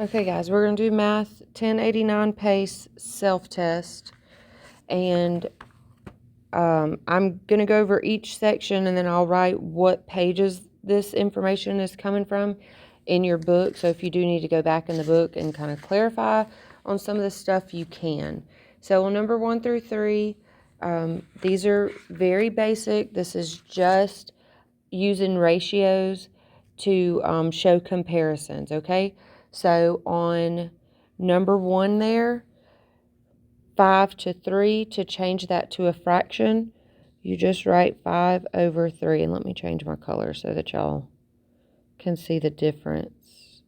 Okay, guys, we're going to do Math 1089 PACE self-test. And I'm going to go over each section, and then I'll write what pages this information is coming from in your book. So if you do need to go back in the book and kind of clarify on some of this stuff, you can. So on number 1 through 3, these are very basic. This is just using ratios to show comparisons, okay? So on number 1 there, 5 to 3, to change that to a fraction, you just write 5 over 3. And let me change my color so that y'all can see the difference.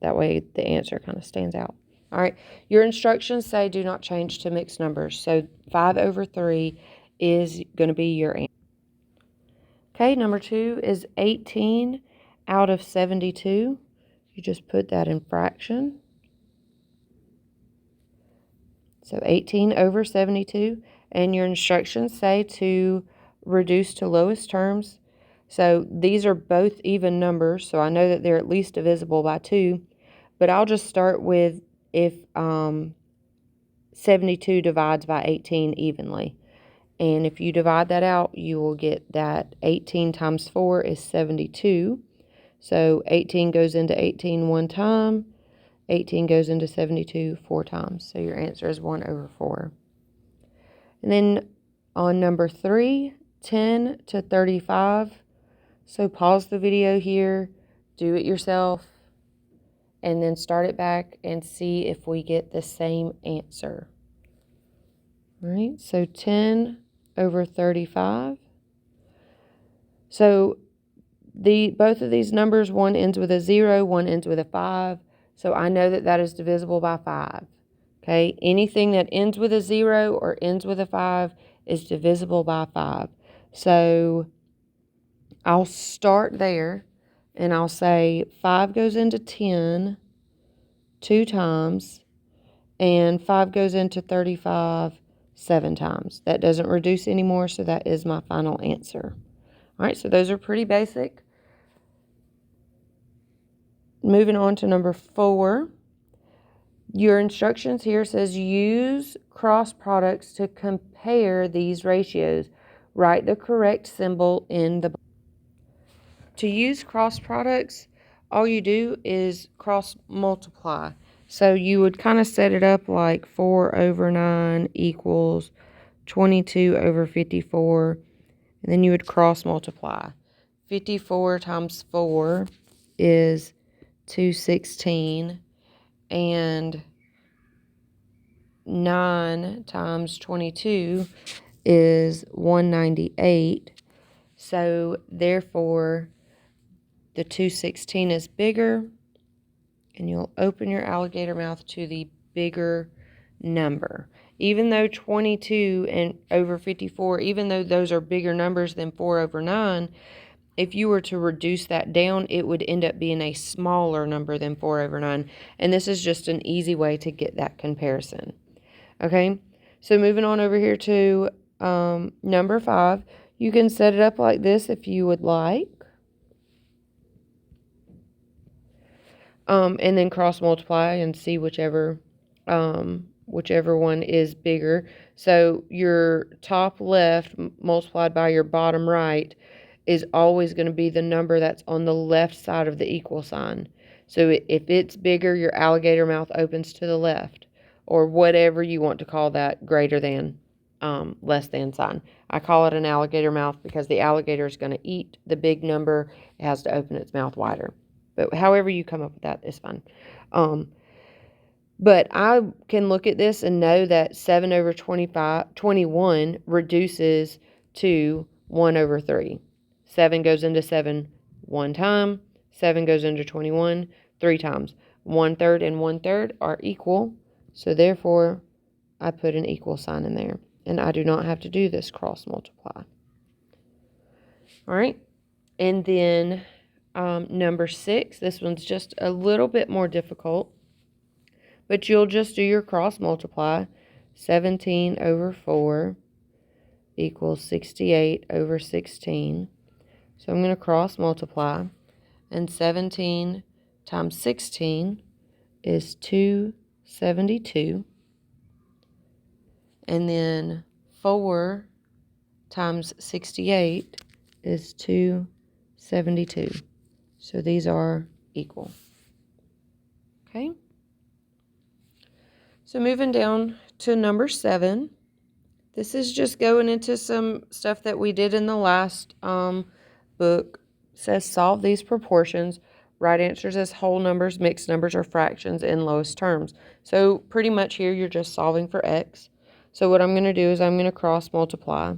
That way the answer kind of stands out. All right, your instructions say do not change to mixed numbers. So 5 over 3 is going to be your answer. Okay, number 2 is 18 out of 72. You just put that in fraction. So 18 over 72. And your instructions say to reduce to lowest terms. So these are both even numbers, so I know that they're at least divisible by 2. But I'll just start with if 72 divides by 18 evenly. And if you divide that out, you will get that 18 times 4 is 72. So 18 goes into 18 one time. 18 goes into 72 4 times. So your answer is 1 over 4. And then on number 3, 10 to 35. So pause the video here, do it yourself, and then start it back and see if we get the same answer. All right, so 10 over 35. So both of these numbers, one ends with a 0, one ends with a 5. So I know that that is divisible by 5. Okay, anything that ends with a 0 or ends with a 5 is divisible by 5. So I'll start there, and I'll say 5 goes into 10 2 times, and 5 goes into 35 7 times. That doesn't reduce anymore, so that is my final answer. All right, so those are pretty basic. Moving on to number 4. Your instructions here says use cross products to compare these ratios. Write the correct symbol in the box. To use cross products, all you do is cross multiply. So you would kind of set it up like 4 over 9 equals 22 over 54. And then you would cross multiply. 54 times 4 is 216. And 9 times 22 is 198. So therefore, the 216 is bigger, and you'll open your alligator mouth to the bigger number. Even though 22 and over 54, even though those are bigger numbers than 4 over 9, if you were to reduce that down, it would end up being a smaller number than 4 over 9. And this is just an easy way to get that comparison. Okay, so moving on over here to number 5. You can set it up like this if you would like. And then cross multiply and see whichever one is bigger. So your top left multiplied by your bottom right is always going to be the number that's on the left side of the equal sign. So if it's bigger, your alligator mouth opens to the left, or whatever you want to call that greater than, less than sign. I call it an alligator mouth because the alligator is going to eat the big number. It has to open its mouth wider. But however you come up with that is fine. But I can look at this and know that 7 over 21 reduces to 1 over 3. 7 goes into 7 one time. 7 goes into 21 3 times. 1/3 and 1/3 are equal. So therefore, I put an equal sign in there. And I do not have to do this cross multiply. All right. And then number 6, this one's just a little bit more difficult, but you'll just do your cross multiply. 17 over 4 equals 68 over 16. So I'm going to cross multiply, and 17 times 16 is 272. And then 4 times 68 is 272. So these are equal. Okay. So moving down to number 7. This is just going into some stuff that we did in the last book. It says solve these proportions. Right answers as whole numbers, mixed numbers, or fractions in lowest terms. So pretty much here you're just solving for x. So what I'm going to do is I'm going to cross multiply.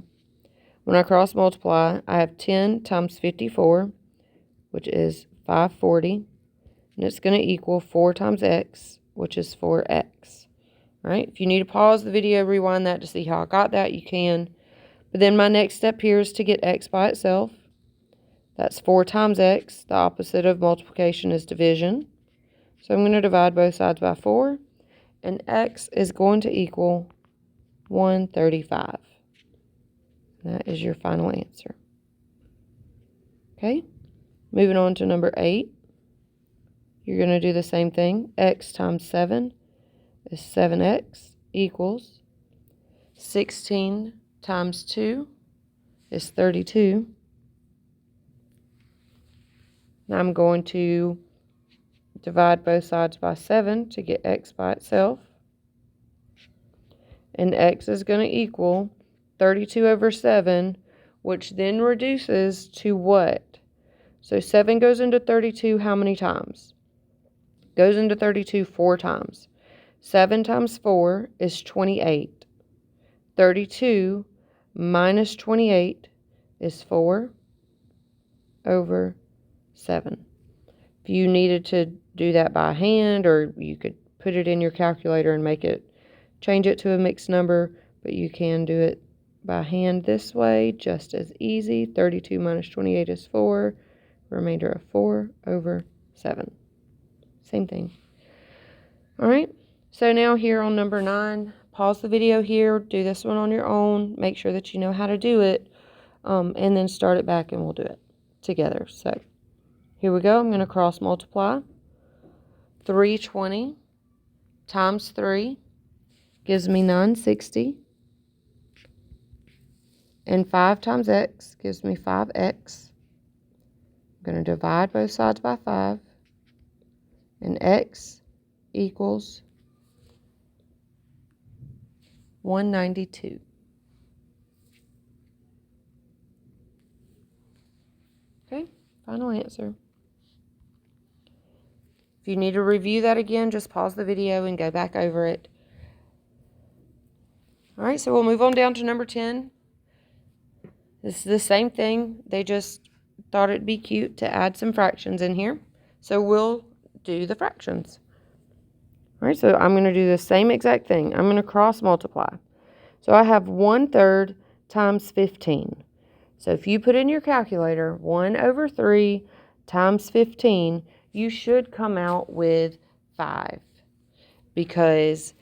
When I cross multiply, I have 10 times 54, which is 540. And it's going to equal 4 times x, which is 4x. All right, if you need to pause the video, rewind that to see how I got that, you can. But then my next step here is to get x by itself. That's 4 times x. The opposite of multiplication is division. So I'm going to divide both sides by 4. And x is going to equal 135. That is your final answer. Okay, moving on to number 8. You're going to do the same thing. X times 7 is 7x equals 16 times 2 is 32. Now I'm going to divide both sides by 7 to get x by itself. And x is going to equal 32 over 7, which then reduces to what? So 7 goes into 32 how many times? Goes into 32 4 times. 7 times 4 is 28. 32 minus 28 is 4 over 7. If you needed to do that by hand, or you could put it in your calculator and change it to a mixed number, but you can do it by hand this way, just as easy. 32 minus 28 is 4, remainder of 4 over 7. Same thing. All right, so now here on number 9, pause the video here, do this one on your own, make sure that you know how to do it, and then start it back and we'll do it together. So here we go. I'm going to cross multiply. 320 times 3 gives me 960. And 5 times x gives me 5x. I'm going to divide both sides by 5. And x equals 192. Okay, final answer. If you need to review that again, just pause the video and go back over it. All right, so we'll move on down to number 10. This is the same thing. They just thought it'd be cute to add some fractions in here. So we'll do the fractions. All right, so I'm going to do the same exact thing. I'm going to cross multiply. So I have 1/3 times 15. So if you put in your calculator 1 over 3 times 15, you should come out with 5. Because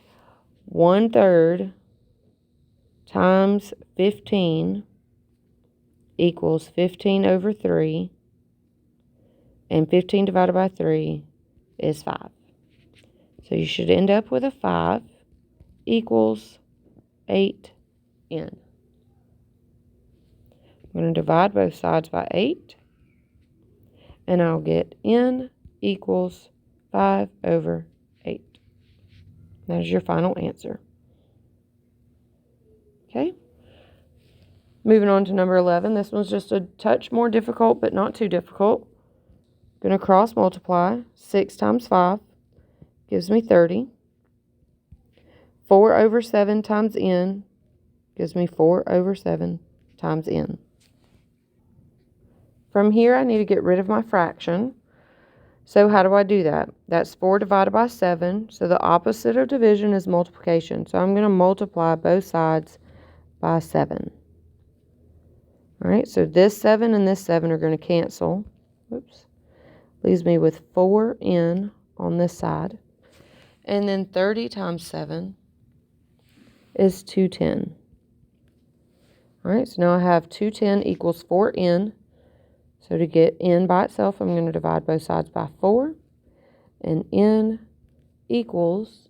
1/3 times 15 equals 15 over 3. And 15 divided by 3 is 5. So you should end up with a 5 equals 8n. I'm going to divide both sides by 8. And I'll get n equals 5 over 8. That is your final answer. Okay. Moving on to number 11. This one's just a touch more difficult, but not too difficult. I'm going to cross multiply. 6 times 5 gives me 30. 4 over 7 times n gives me 4 over 7 times n. From here, I need to get rid of my fraction. So how do I do that? That's 4 divided by 7. So the opposite of division is multiplication. So I'm going to multiply both sides by 7. All right, so this 7 and this 7 are going to cancel. Oops. Leaves me with 4n on this side. And then 30 times 7 is 210. All right, so now I have 210 equals 4n. So to get n by itself, I'm going to divide both sides by 4. and n equals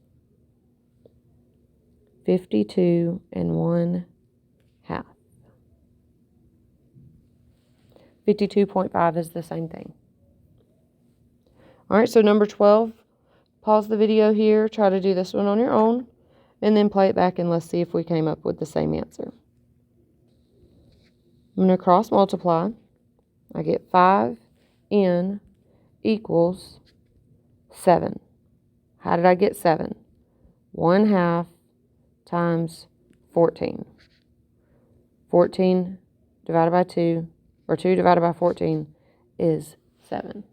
52 1/2. 52.5 is the same thing. All right, so number 12, pause the video here, try to do this one on your own, and then play it back and let's see if we came up with the same answer. I'm going to cross multiply. I get 5n equals 7. How did I get 7? 1/2 times 14. 14 divided by 2, or 2 divided by 14 is 7.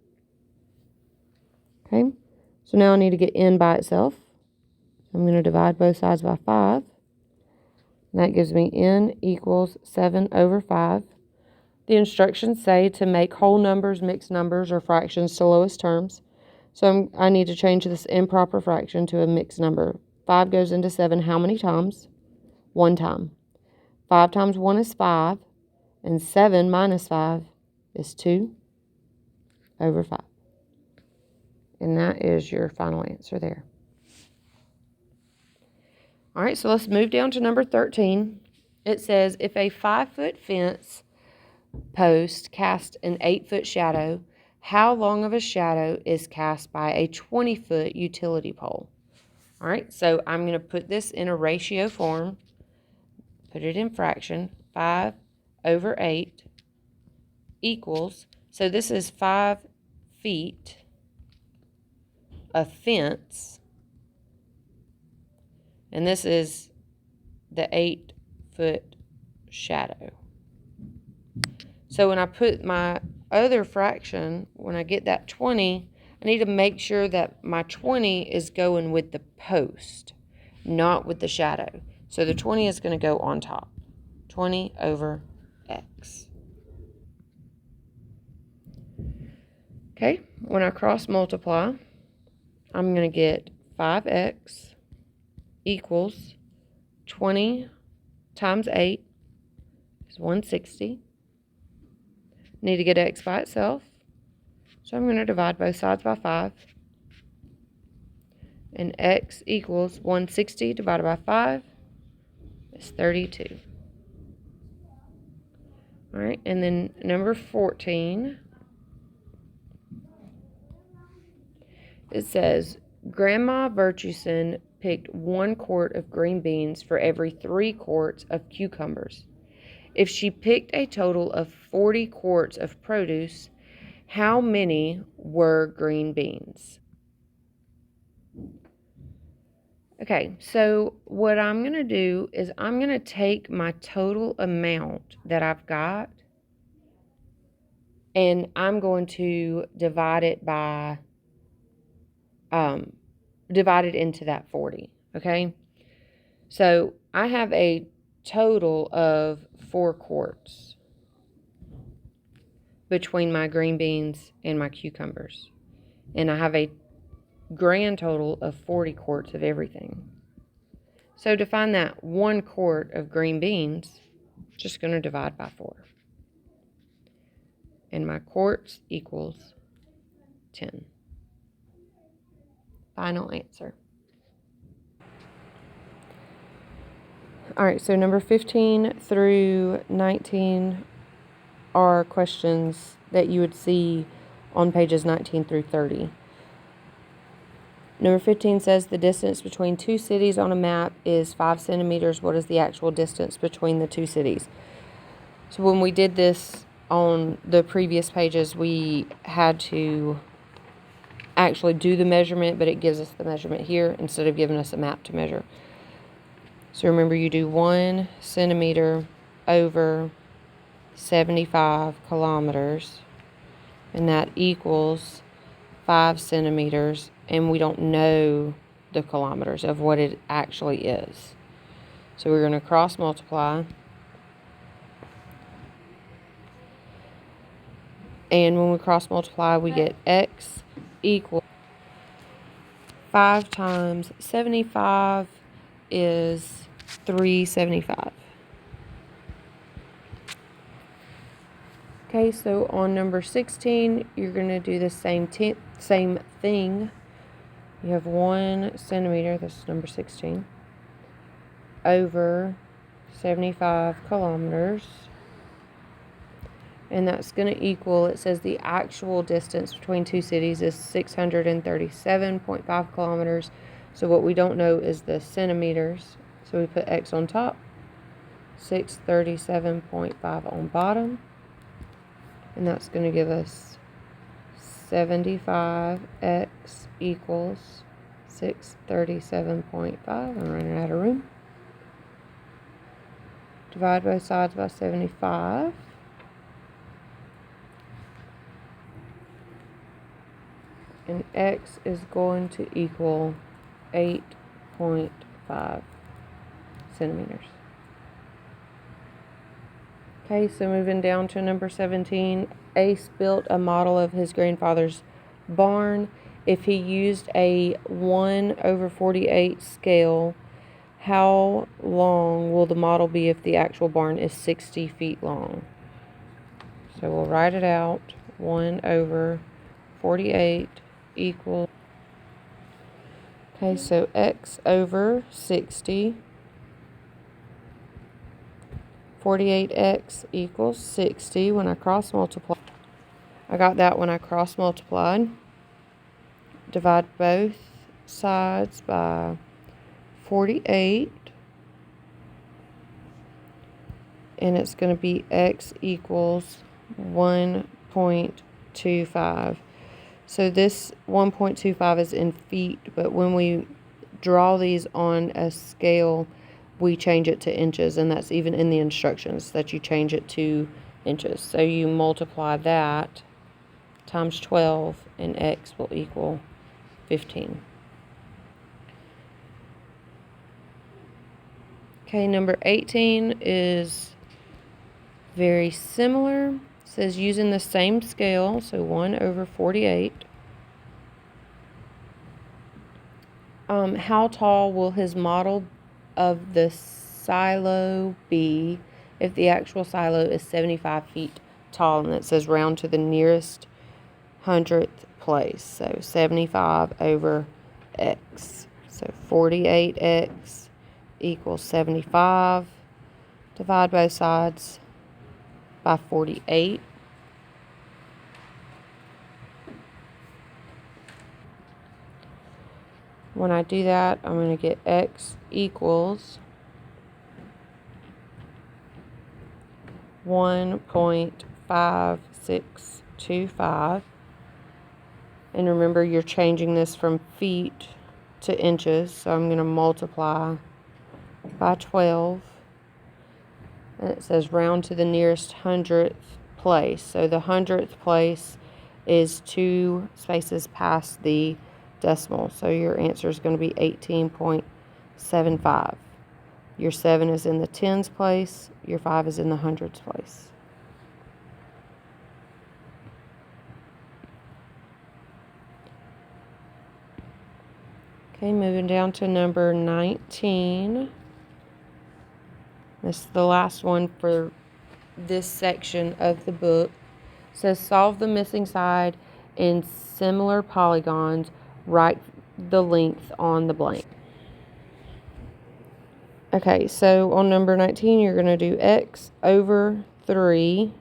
Okay, so now I need to get n by itself. I'm going to divide both sides by 5. And that gives me n equals 7/5. The instructions say to make whole numbers, mixed numbers, or fractions to lowest terms. So I need to change this improper fraction to a mixed number. 5 goes into 7 how many times? 1 time. 5 times 1 is 5, and 7 minus 5 is 2/5. And that is your final answer there. All right, so let's move down to number 13. It says, if a 5-foot fence post casts an 8-foot shadow, how long of a shadow is cast by a 20-foot utility pole? All right, so I'm going to put this in a ratio form, put it in fraction, 5/8 equals, so this is 5 feet of fence, and this is the 8-foot shadow. So when I put my other fraction, when I get that 20, I need to make sure that my 20 is going with the post, not with the shadow. So the 20 is going to go on top. 20/x. Okay, when I cross multiply, I'm going to get 5x equals 20 times 8 is 160. Need to get x by itself. So I'm going to divide both sides by 5. And x equals 160 divided by 5 is 32. All right, and then number 14, it says, Grandma Virtueson picked 1 quart of green beans for every 3 quarts of cucumbers. If she picked a total of 40 quarts of produce, how many were green beans? Okay, so what I'm going to do is I'm going to take my total amount that I've got, and I'm going to divide it by, divide it into that 40, okay? So I have a total of 4 quarts between my green beans and my cucumbers. And I have a grand total of 40 quarts of everything. So to find that 1 quart of green beans, just going to divide by 4. And my quarts equals 10. Final answer. All right, so number 15 through 19 are questions that you would see on pages 19 through 30. Number 15 says the distance between 2 cities on a map is 5 centimeters. What is the actual distance between the 2 cities? So when we did this on the previous pages, we had to actually do the measurement, but it gives us the measurement here instead of giving us a map to measure. So remember, you do 1 centimeter over 75 kilometers, and that equals 5 centimeters, and we don't know the kilometers of what it actually is. So we're going to cross multiply. And when we cross multiply, we get x equals 5 times 75 is 375. Okay, so on number 16, you're going to do the same thing, You have 1 centimeter, this is number 16, over 75 kilometers. And that's going to equal, it says the actual distance between two cities is 637.5 kilometers. So what we don't know is the centimeters. So we put X on top, 637.5 on bottom. And that's going to give us 75x equals 637.5. I'm running out of room. Divide both sides by 75. And X is going to equal 8.5 centimeters. Okay, so moving down to number 17, Ace built a model of his grandfather's barn. If he used a 1/48 scale, how long will the model be if the actual barn is 60 feet long? So we'll write it out. 1/48 equals, okay, so X over 60. 48x equals 60 when I cross multiply. I got that when I cross multiplied. Divide both sides by 48. And it's going to be X equals 1.25. So this 1.25 is in feet, but when we draw these on a scale, we change it to inches, and that's even in the instructions that you change it to inches. So you multiply that times 12, and X will equal 15. Okay, number 18 is very similar. It says using the same scale, so 1/48. How tall will his model of the silo be if the actual silo is 75 feet tall? And it says round to the nearest 100th place. So 75 over X. So 48X equals 75. Divide both sides by 48. When I do that, I'm going to get X equals 1.5625. And remember, you're changing this from feet to inches, so I'm going to multiply by 12. And it says round to the nearest 100th place. So the 100th place is 2 spaces past the decimal. So your answer is going to be 18.75. Your 7 is in the tens place. Your 5 is in the hundreds place. Okay, moving down to number 19. This is the last one for this section of the book. It says solve the missing side in similar polygons. Write the length on the blank. Okay, so on number 19, you're going to do X over 3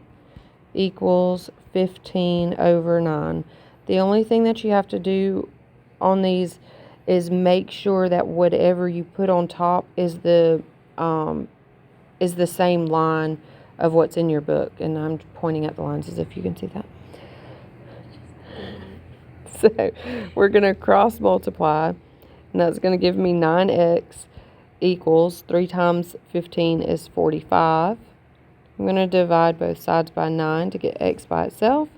equals 15 over 9. The only thing that you have to do on these is make sure that whatever you put on top is the same line of what's in your book. And I'm pointing at the lines as if you can see that. So we're going to cross multiply, and that's going to give me 9x equals 3 times 15 is 45. I'm going to divide both sides by 9 to get x by itself,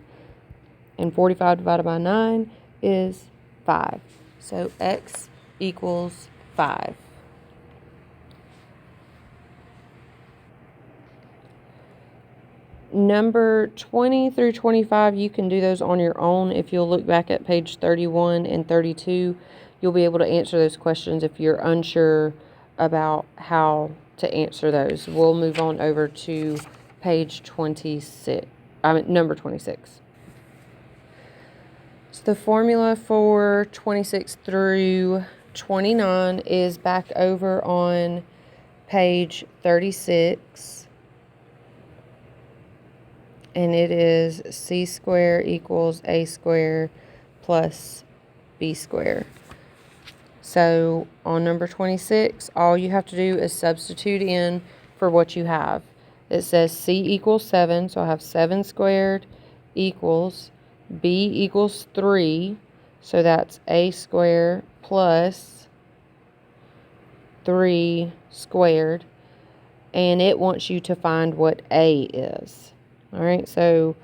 and 45 divided by 9 is 5. So x equals 5. Number 20 through 25, you can do those on your own. If you'll look back at page 31 and 32, you'll be able to answer those questions if you're unsure about how to answer those. We'll move on over to page 26, number 26. So the formula for 26 through 29 is back over on page 36. And it is c squared equals a squared plus b squared. So on number 26, all you have to do is substitute in for what you have. It says c equals 7, so I have 7 squared equals b equals 3, so that's a squared plus 3 squared, and it wants you to find what a is. All right, so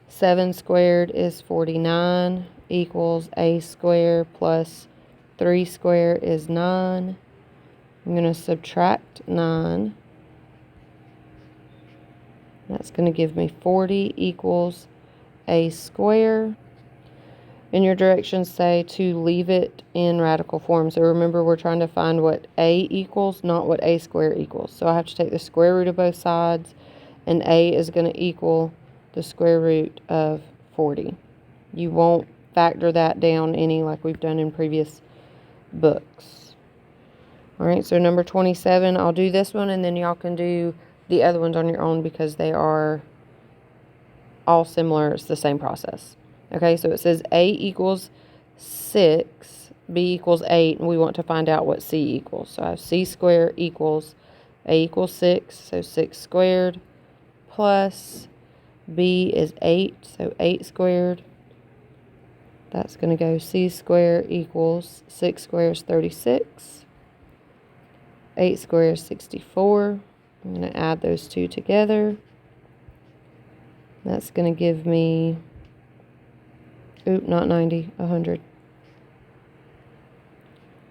7 squared is 49 equals a squared plus 3 squared is 9. I'm going to subtract 9. That's going to give me 40 equals a square. And your directions say to leave it in radical form. So remember, we're trying to find what a equals, not what a squared equals. So I have to take the square root of both sides, and a is going to equal the square root of 40. You won't factor that down any like we've done in previous books. All right, so number 27, I'll do this one, and then y'all can do the other ones on your own because they are all similar. It's the same process. Okay, so it says a equals 6, b equals 8, and we want to find out what c equals. So I have c squared equals a equals 6, so 6 squared, plus b is 8, so 8 squared. That's going to go c squared equals 6 squared is 36. 8 squared is 64. I'm going to add those two together. That's going to give me, not 90, 100.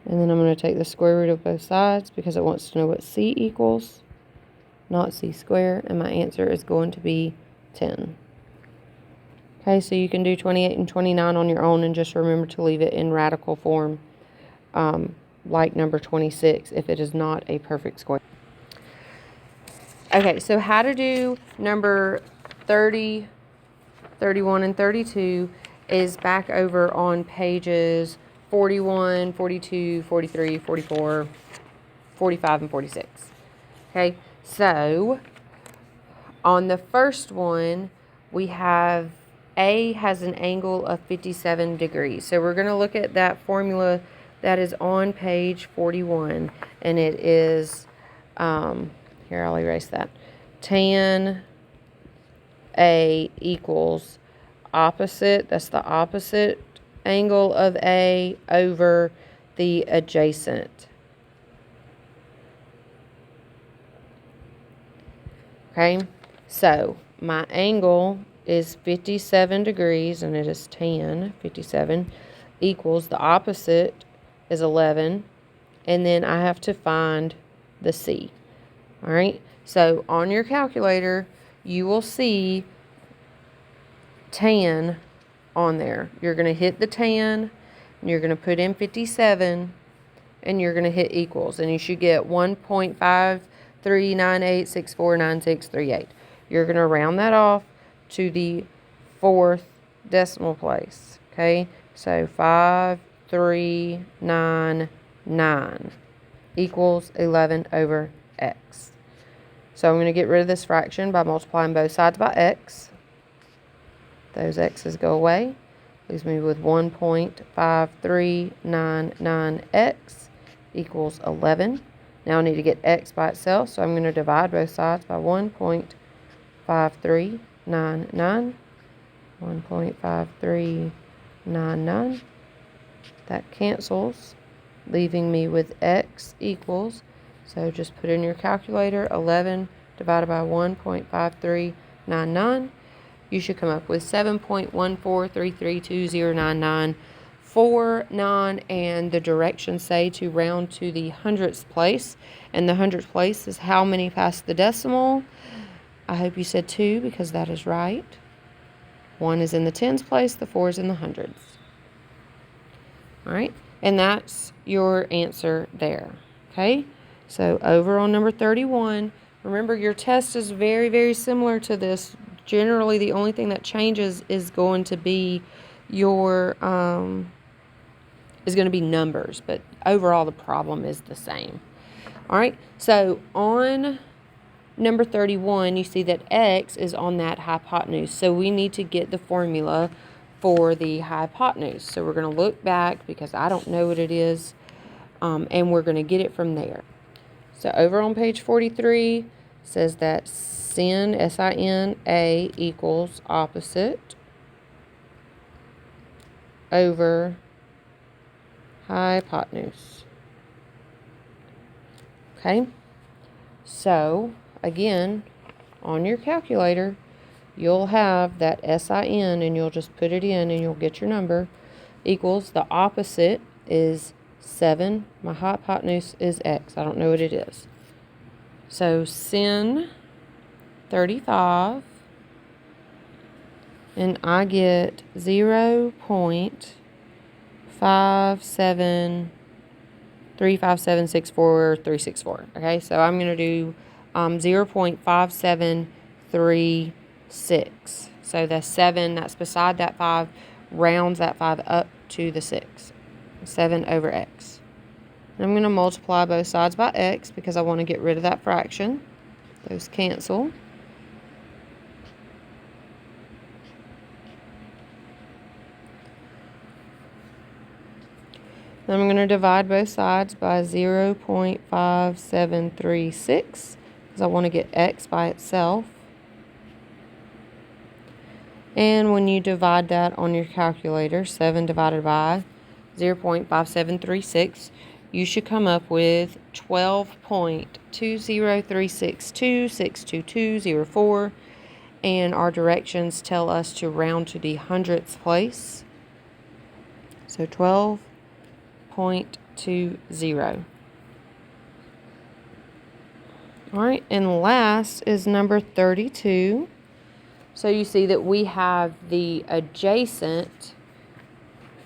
And then I'm going to take the square root of both sides because it wants to know what c equals, not c squared, and my answer is going to be 10. Okay, so you can do 28 and 29 on your own, and just remember to leave it in radical form, like number 26, if it is not a perfect square. Okay, so how to do number 30, 31, and 32 is back over on pages 41, 42, 43, 44, 45, and 46. Okay, so on the first one, we have A has an angle of 57 degrees. So we're going to look at that formula that is on page 41, and it is, here, I'll erase that. Tan A equals opposite, that's the opposite angle of A over the adjacent. Okay, so my angle is 57 degrees, and it is tan, 57, equals the opposite is 11, and then I have to find the C. All right, so on your calculator, you will see tan on there. You're going to hit the tan, and you're going to put in 57, and you're going to hit equals, and you should get 1.5398649638. You're going to round that off to the 4th decimal place. Okay, so 5399 equals 11 over x. So I'm going to get rid of this fraction by multiplying both sides by x. Those x's go away. Leaves me with 1.5399x equals 11. Now I need to get x by itself, so I'm going to divide both sides by 1.5399. 1.5399. That cancels, leaving me with x equals, so just put in your calculator, 11 divided by 1.5399. You should come up with 7.14332009949, and the directions say to round to the hundredths place, and the hundredths place is how many past the decimal. I hope you said 2 because that is right. 1 is in the tens place, the 4 is in the hundreds. All right, and that's your answer there. Okay, so over on number 31, remember your test is very, very similar to this. Generally, the only thing that changes is going to be your is going to be numbers, but overall the problem is the same. All right, so on number 31, you see that x is on that hypotenuse. So we need to get the formula for the hypotenuse. So we're going to look back because I don't know what it is, and we're going to get it from there. So over on page 43, says that sin, S-I-N-A, equals opposite over hypotenuse. Okay, so again, on your calculator, you'll have that SIN and you'll just put it in and you'll get your number, equals the opposite is 7. My hypotenuse is x. I don't know what it is. So sin 35, and I get 0.5735764 Okay, so I'm going to do 0.5736. So the 7 that's beside that 5 rounds that 5 up to the 6. 7 over x. And I'm going to multiply both sides by x because I want to get rid of that fraction. Those cancel. Then I'm going to divide both sides by 0.5736 because I want to get x by itself. And when you divide that on your calculator, 7 divided by 0.5736, you should come up with 12.20362622204. And our directions tell us to round to the hundredths place. So 12.20. All right, and last is number 32. So you see that we have the adjacent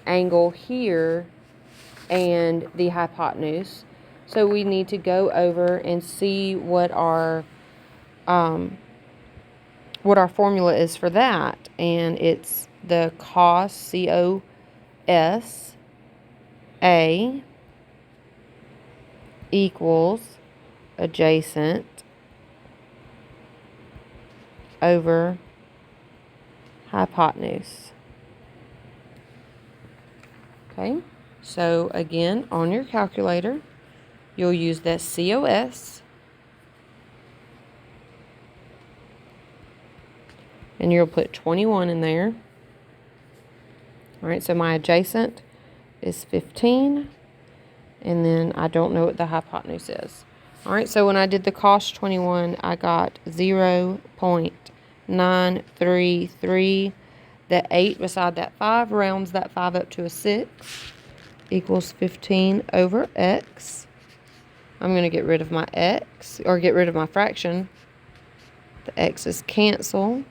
angle here and the hypotenuse. So we need to go over and see what our formula is for that. And it's the cos, C-O-S-A, equals adjacent over hypotenuse. Okay, so again, on your calculator, you'll use that COS, and you'll put 21 in there. All right, so my adjacent is 15, and then I don't know what the hypotenuse is. All right, so when I did the cos 21, I got 0.933. The 8 beside that 5 rounds that 5 up to a 6, equals 15 over x. I'm going to get rid of my x, or get rid of my fraction. The x's cancel.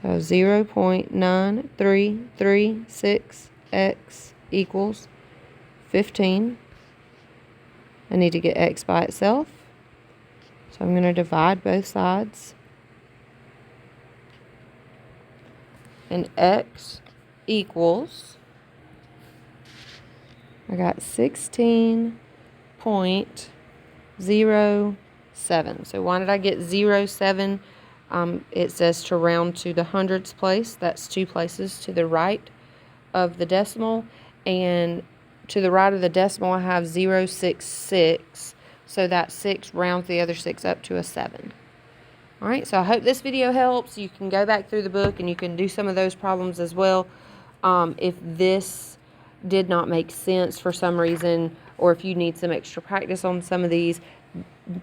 So 0.9336x equals 15. I need to get x by itself. So I'm going to divide both sides. And x equals, I got 16.07. So why did I get 07? It says to round to the hundredths place. That's 2 places to the right of the decimal. And to the right of the decimal, I have 0.66. So that 6 rounds the other 6 up to a 7. All right, so I hope this video helps. You can go back through the book and you can do some of those problems as well. If this did not make sense for some reason, or if you need some extra practice on some of these,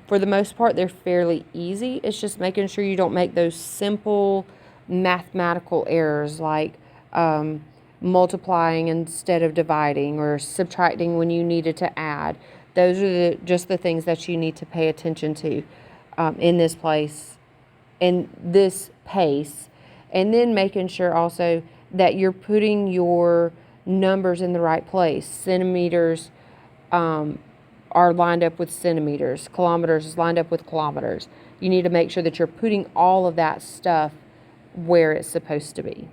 for the most part, they're fairly easy. It's just making sure you don't make those simple mathematical errors like multiplying instead of dividing, or subtracting when you needed to add. Those are just the things that you need to pay attention to in this place. In this pace, and then making sure also that you're putting your numbers in the right place. Centimeters are lined up with centimeters. Kilometers is lined up with kilometers. You need to make sure that you're putting all of that stuff where it's supposed to be.